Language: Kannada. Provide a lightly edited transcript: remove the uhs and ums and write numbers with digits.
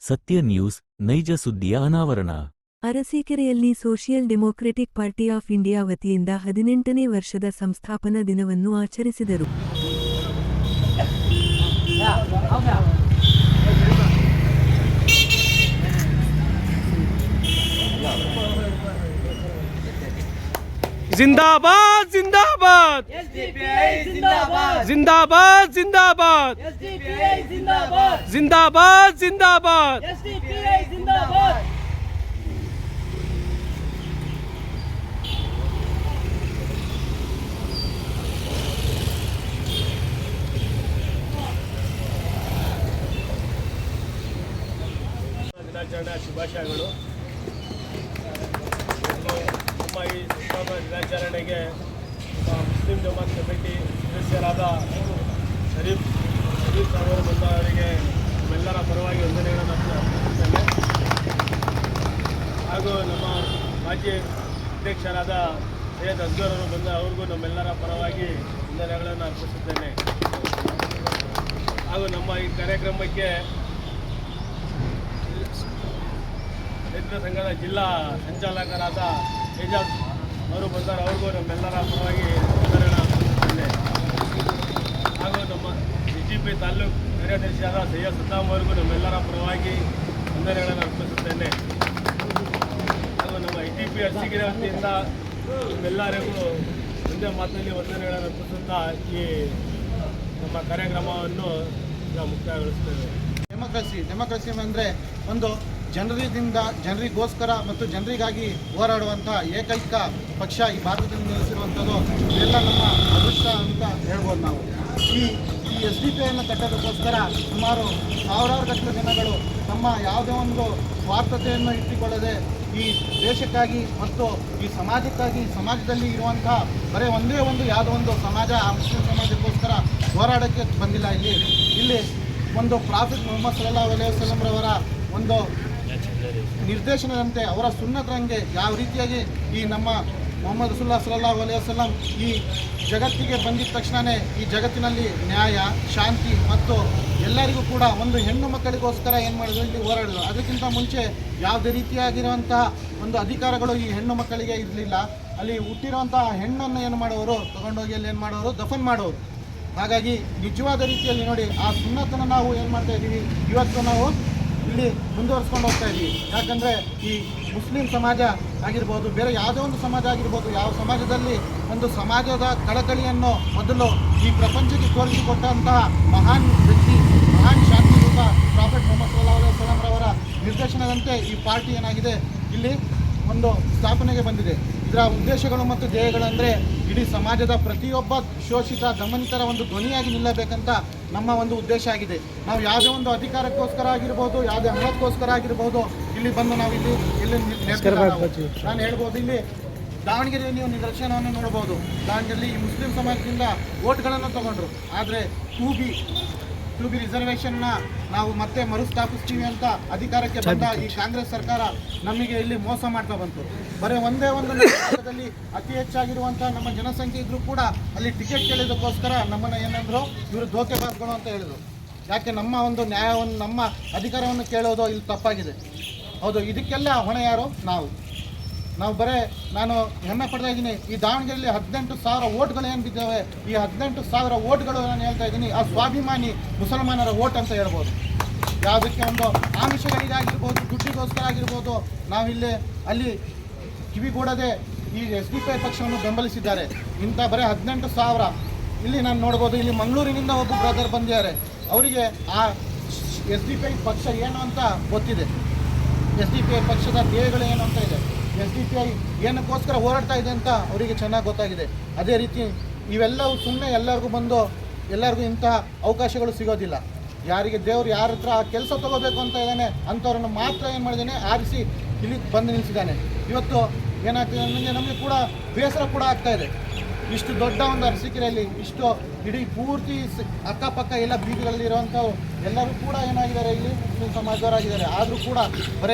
ಸತ್ಯ ನ್ಯೂಸ್ ನೈಜ ಸುದ್ದಿಯ ಅನಾವರಣ. ಅರಸೀಕೆರೆಯಲ್ಲಿ social democratic party of India ವತಿಯಿಂದ 18ನೇ ವರ್ಷದ ಸಂಸ್ಥಾಪನಾ ದಿನವನ್ನು ಆಚರಿಸಿದರು. जिंदाबाद जिंदाबाद जिंदाबाद जिंदाबाद जिंदाबाद जिंदाबाद ದಿನಾಚರಣೆ ಶುಭಾಶಯಗಳು. ನಮ್ಮ ಈ ದಿನಾಚರಣೆಗೆ ಮುಸ್ಲಿಂ ಜಮಾತ್ ಕಮಿಟಿ ಸದಸ್ಯರಾದ ಶರೀಫ್ ಅವರು ಬಂದವರಿಗೆ ನಮ್ಮೆಲ್ಲರ ಪರವಾಗಿ ವಂದನೆಗಳನ್ನು ಅರ್ಪಿಸುತ್ತೇನೆ. ಹಾಗೂ ನಮ್ಮ ಮಾಜಿ ಅಧ್ಯಕ್ಷರಾದ ಸೈಯದ್ ಅಸ್ಗರ್ ಅವರು ಬಂದ ಅವ್ರಿಗೂ ನಮ್ಮೆಲ್ಲರ ಪರವಾಗಿ ವಂದನೆಗಳನ್ನು ಅರ್ಪಿಸುತ್ತೇನೆ. ಹಾಗೂ ನಮ್ಮ ಈ ಕಾರ್ಯಕ್ರಮಕ್ಕೆ ರೈತ ಸಂಘದ ಜಿಲ್ಲಾ ಸಂಚಾಲಕರಾದ ಏಜಾಜ್ ಅವರು ಬಂದರೆ ಅವ್ರಿಗೂ ನಮ್ಮೆಲ್ಲರ ಪರವಾಗಿ ವಂದನೆಗಳನ್ನು ಅರ್ಪಿಸುತ್ತೇನೆ. ಹಾಗೂ ನಮ್ಮ BJP ತಾಲೂಕು ಕಾರ್ಯದರ್ಶಿಯಾದ ಸೈಯದ್ ಸದ್ದಾಮ್ ಅವರಿಗೂ ನಮ್ಮೆಲ್ಲರ ಪರವಾಗಿ ವಂದನೆಗಳನ್ನು ಅರ್ಪಿಸುತ್ತೇನೆ. ಹಾಗೂ ನಮ್ಮ ITP ಅರಸೀಕೆರೆ ವತಿಯಿಂದ ನಮ್ಮೆಲ್ಲರಿಗೂ ಒಂದೇ ಮಾತಿನಲ್ಲಿ ವಂದನೆಗಳನ್ನು ಅರ್ಪಿಸುತ್ತಾ ಈ ನಮ್ಮ ಕಾರ್ಯಕ್ರಮವನ್ನು ಮುಕ್ತಾಯಗೊಳಿಸುತ್ತೇವೆ. ಡೆಮೋಕ್ರಸಿ ಅಂದರೆ ಒಂದು ಜನರಿಗೋಸ್ಕರ ಮತ್ತು ಜನರಿಗಾಗಿ ಹೋರಾಡುವಂಥ ಏಕೈಕ ಪಕ್ಷ ಈ ಭಾರತದಲ್ಲಿ ನಿಲ್ಲಿಸಿರುವಂಥದ್ದು ಇದೆಲ್ಲ ನಮ್ಮ ಅದೃಷ್ಟ ಅಂತ ಹೇಳ್ಬೋದು ನಾವು. ಈ SDPIಯನ್ನು ಕಟ್ಟೋದಕ್ಕೋಸ್ಕರ ಸುಮಾರು ಸಾವಿರಾರು ಗಟ್ಟಲೆ ಜನಗಳು ತಮ್ಮ ಯಾವುದೇ ಒಂದು ಸ್ವಾರ್ಥತೆಯನ್ನು ಇಟ್ಟುಕೊಳ್ಳದೆ ಈ ದೇಶಕ್ಕಾಗಿ ಮತ್ತು ಈ ಸಮಾಜಕ್ಕಾಗಿ ಸಮಾಜದಲ್ಲಿ ಇರುವಂಥ ಬರೀ ಒಂದೇ ಒಂದು ಯಾವುದೋ ಒಂದು ಸಮಾಜ ಆ ಮುಸ್ಲಿಂ ಸಮಾಜಕ್ಕೋಸ್ಕರ ಹೋರಾಡೋಕ್ಕೆ ಬಂದಿಲ್ಲ. ಇಲ್ಲಿ ಒಂದು ಪ್ರಾಫಿಟ್ ಮೊಹಮ್ಮದ್ ಸಲ್ಲಲ್ಲಾಹು ಅಲೈಹಿ ವಸಲ್ಲಂ ರವರ ಒಂದು ನಿರ್ದೇಶನದಂತೆ ಅವರ ಸುನ್ನತರಂಗೆ ಯಾವ ರೀತಿಯಾಗಿ ಈ ನಮ್ಮ ಮೊಹಮ್ಮದ್ ರಸೂಲುಲ್ಲಾಹ್ ಸಲ್ಲಲ್ಲಾಹು ಅಲೈಹಿ ವಸಲ್ಲಂ ಈ ಜಗತ್ತಿಗೆ ಬಂದಿದ ತಕ್ಷಣವೇ ಈ ಜಗತ್ತಿನಲ್ಲಿ ನ್ಯಾಯ, ಶಾಂತಿ ಮತ್ತು ಎಲ್ಲರಿಗೂ ಕೂಡ ಒಂದು ಹೆಣ್ಣು ಮಕ್ಕಳಿಗೋಸ್ಕರ ಏನು ಮಾಡಿದ್ರು, ಇಲ್ಲಿ ಹೋರಾಡಿದ್ರು. ಅದಕ್ಕಿಂತ ಮುಂಚೆ ಯಾವುದೇ ರೀತಿಯಾಗಿರುವಂತಹ ಒಂದು ಅಧಿಕಾರಗಳು ಈ ಹೆಣ್ಣು ಮಕ್ಕಳಿಗೆ ಇರಲಿಲ್ಲ. ಅಲ್ಲಿ ಹುಟ್ಟಿರುವಂತಹ ಹೆಣ್ಣನ್ನು ಏನು ಮಾಡೋರು, ತಗೊಂಡೋಗಿ ಅಲ್ಲಿ ಏನು ಮಾಡೋರು, ದಫನ್ ಮಾಡೋರು. ಹಾಗಾಗಿ ನಿಜವಾದ ರೀತಿಯಲ್ಲಿ ನೋಡಿ ಆ ಸುನ್ನತನ್ನು ನಾವು ಏನು ಮಾಡ್ತಾ ಇದ್ದೀವಿ, ಇವತ್ತು ನಾವು ಇಲ್ಲಿ ಮುಂದುವರಿಸ್ಕೊಂಡು ಹೋಗ್ತಾ ಇದ್ದೀವಿ. ಯಾಕಂದರೆ ಈ ಮುಸ್ಲಿಂ ಸಮಾಜ ಆಗಿರ್ಬೋದು, ಬೇರೆ ಯಾವುದೇ ಒಂದು ಸಮಾಜ ಆಗಿರ್ಬೋದು, ಯಾವ ಸಮಾಜದಲ್ಲಿ ಒಂದು ಸಮಾಜದ ಕಳಕಳಿಯನ್ನು ಮೊದಲು ಈ ಪ್ರಪಂಚಕ್ಕೆ ತೋರಿಸಿಕೊಟ್ಟಂತಹ ಮಹಾನ್ ವ್ಯಕ್ತಿ, ಮಹಾನ್ ಶಾಂತಿದೂತ ಪ್ರಾಫೆಟ್ ಮೊಹಮ್ಮದ್ ಸಲ್ಲಲ್ಲಾಹು ಅಲೈಹಿ ವಸಲ್ಲಂ ರವರ ನಿರ್ದೇಶನದಂತೆ ಈ ಪಾರ್ಟಿ ಏನಾಗಿದೆ ಇಲ್ಲಿ ಒಂದು ಸ್ಥಾಪನೆಗೆ ಬಂದಿದೆ. ಇದರ ಉದ್ದೇಶಗಳು ಮತ್ತು ಧ್ಯೇಯಗಳಂದರೆ ಇಡೀ ಸಮಾಜದ ಪ್ರತಿಯೊಬ್ಬ ಶೋಷಿತ ದಮನಿತರ ಒಂದು ಧ್ವನಿಯಾಗಿ ನಿಲ್ಲಬೇಕಂತ ನಮ್ಮ ಒಂದು ಉದ್ದೇಶ ಆಗಿದೆ. ನಾವು ಯಾವುದೇ ಒಂದು ಅಧಿಕಾರಕ್ಕೋಸ್ಕರ ಆಗಿರ್ಬೋದು, ಯಾವುದೇ ಹಣಕ್ಕೋಸ್ಕರ ಆಗಿರ್ಬೋದು ಇಲ್ಲಿ ಬಂದು ನಾವು ಇಲ್ಲಿ ನಾನು ಹೇಳ್ಬೋದು. ಇಲ್ಲಿ ದಾವಣಗೆರೆಯಲ್ಲಿ ನೀವು ನಿದರ್ಶನವನ್ನು ನೋಡ್ಬೋದು. ದಾವಣಗೆರೆಯಲ್ಲಿ ಈ ಮುಸ್ಲಿಂ ಸಮಾಜದಿಂದ ವೋಟ್ಗಳನ್ನು ತಗೊಂಡ್ರು. ಆದರೆ 2B ರಿಸರ್ವೇಷನ್ನ ನಾವು ಮತ್ತೆ ಮರುಸ್ಥಾಪಿಸ್ತೀವಿ ಅಂತ ಅಧಿಕಾರಕ್ಕೆ ಬಂದ ಈ ಕಾಂಗ್ರೆಸ್ ಸರ್ಕಾರ ನಮಗೆ ಇಲ್ಲಿ ಮೋಸ ಮಾಡ್ತಾ ಬಂತು. ಬರೀ ಒಂದೇ ಒಂದು ರಾಜ್ಯದಲ್ಲಿ ಅತಿ ಹೆಚ್ಚಾಗಿರುವಂಥ ನಮ್ಮ ಜನಸಂಖ್ಯೆ ಇದ್ರೂ ಕೂಡ ಅಲ್ಲಿ ಟಿಕೆಟ್ ಕೇಳಿದಕ್ಕೋಸ್ಕರ ನಮ್ಮನ್ನು ಏನಂದ್ರು, ಇವರು ಧೋಕೆಬಾಜ್ಗಳು ಅಂತ ಹೇಳಿದರು. ಯಾಕೆ ನಮ್ಮ ಒಂದು ನ್ಯಾಯವನ್ನು, ನಮ್ಮ ಅಧಿಕಾರವನ್ನು ಕೇಳೋದು ಇಲ್ಲಿ ತಪ್ಪಾಗಿದೆ. ಹೌದು, ಇದಕ್ಕೆಲ್ಲ ಹೊಣೆ ಯಾರು? ನಾವು ನಾನು ಹೆಮ್ಮೆ ಪಡ್ತಾ ಇದ್ದೀನಿ. ಈ ದಾವಣಗೆರೆಯಲ್ಲಿ 18,000 ವೋಟ್ಗಳು ಏನು ಬಿದ್ದಾವೆ, ಈ 18,000 ವೋಟ್ಗಳು ನಾನು ಹೇಳ್ತಾ ಇದ್ದೀನಿ ಆ ಸ್ವಾಭಿಮಾನಿ ಮುಸಲ್ಮಾನರ ವೋಟ್ ಅಂತ ಹೇಳ್ಬೋದು. ಯಾವುದಕ್ಕೆ ಒಂದು ಆಮಿಷಗಳಿಗಾಗಿರ್ಬೋದು, ದುಡ್ಡಿಗೋಸ್ಕರ ಆಗಿರ್ಬೋದು, ನಾವಿಲ್ಲಿ ಅಲ್ಲಿ ಕಿವಿಗೂಡದೆ ಈ SDPI ಪಕ್ಷವನ್ನು ಬೆಂಬಲಿಸಿದ್ದಾರೆ. ಇಂಥ ಬರೀ 18,000 ಇಲ್ಲಿ ನಾನು ನೋಡ್ಬೋದು. ಇಲ್ಲಿ ಮಂಗಳೂರಿನಿಂದ ಒಬ್ಬ ಬ್ರದರ್ ಬಂದಿದ್ದಾರೆ. ಅವರಿಗೆ ಆ SDPI ಪಕ್ಷ ಏನು ಅಂತ ಗೊತ್ತಿದೆ. SDPI ಪಕ್ಷದ ಧ್ಯೇಯಗಳು ಏನು ಅಂತ ಇದೆ, SDPI ಏನಕ್ಕೋಸ್ಕರ ಹೋರಾಡ್ತಾ ಇದೆ ಅಂತ ಅವರಿಗೆ ಚೆನ್ನಾಗಿ ಗೊತ್ತಾಗಿದೆ. ಅದೇ ರೀತಿ ಇವೆಲ್ಲವೂ ಸುಮ್ಮನೆ ಎಲ್ಲರಿಗೂ ಇಂತಹ ಅವಕಾಶಗಳು ಸಿಗೋದಿಲ್ಲ. ಯಾರಿಗೆ ದೇವರು ಯಾರ ಹತ್ರ ಕೆಲಸ ತಗೋಬೇಕು ಅಂತ ಇದ್ದಾನೆ ಅಂಥವ್ರನ್ನು ಮಾತ್ರ ಏನು ಮಾಡಿದ್ದಾನೆ, ಆರಿಸಿ ಇಲ್ಲಿ ಬಂದು ನಿಲ್ಲಿಸಿದ್ದಾನೆ. ಇವತ್ತು ಏನಾಗ್ತಿದೆ ಅಂದರೆ ನಮಗೆ ಕೂಡ ಬೇಸರ ಕೂಡ ಆಗ್ತಾ ಇದೆ. ಇಷ್ಟು ದೊಡ್ಡ ಒಂದು ಅರಸೀಕೆರೆಯಲ್ಲಿ ಇಷ್ಟು ಇಡೀ ಪೂರ್ತಿ ಅಕ್ಕಪಕ್ಕ ಎಲ್ಲ ಬೀದಿಗಳಲ್ಲಿ ಇರುವಂಥವ್ರು ಎಲ್ಲರೂ ಕೂಡ ಏನಾಗಿದ್ದಾರೆ, ಇಲ್ಲಿ ಮುಸ್ಲಿಂ ಸಮಾಜದವರಾಗಿದ್ದಾರೆ. ಆದರೂ ಕೂಡ ಬರೀ